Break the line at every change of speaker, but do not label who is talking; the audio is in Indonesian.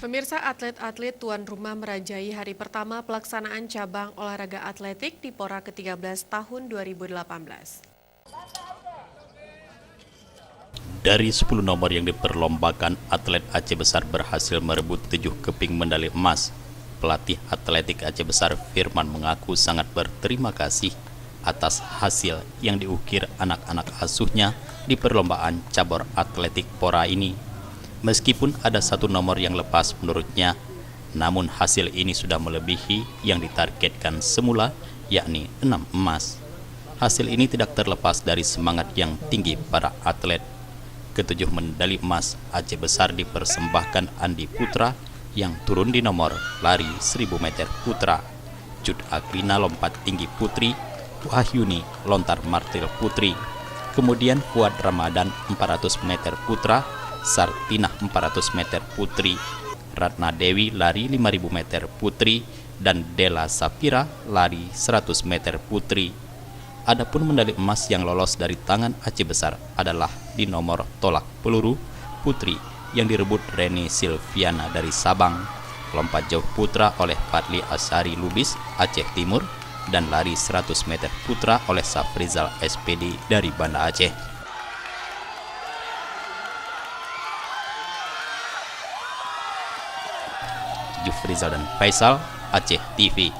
Pemirsa, atlet-atlet tuan rumah merajai hari pertama pelaksanaan cabang olahraga atletik di Pora ke-13 tahun 2018.
Dari 10 nomor yang diperlombakan, atlet Aceh Besar berhasil merebut 7 keping medali emas. Pelatih atletik Aceh Besar Firman mengaku sangat berterima kasih atas hasil yang diukir anak-anak asuhnya di perlombaan cabur atletik Pora ini. Meskipun ada satu nomor yang lepas menurutnya, namun hasil ini sudah melebihi yang ditargetkan semula, yakni 6 emas. Hasil ini tidak terlepas dari semangat yang tinggi para atlet. Ketujuh medali emas Aceh Besar dipersembahkan Andi Putra yang turun di nomor lari 1000 meter putra, Jud Akrina lompat tinggi putri, Wahyuni lontar martil putri, kemudian Fuad Ramadan 400 meter putra, Sartinah 400 meter putri, Ratna Dewi lari 5000 meter putri, dan Della Safira lari 100 meter putri. Adapun medali emas yang lolos dari tangan Aceh Besar adalah di nomor tolak peluru putri yang direbut Reni Silviana dari Sabang, lompat jauh putra oleh Fadli Asari Lubis Aceh Timur, dan lari 100 meter putra oleh Safrizal SPD dari Banda Aceh. Jufrizal dan Faisal, Aceh TV.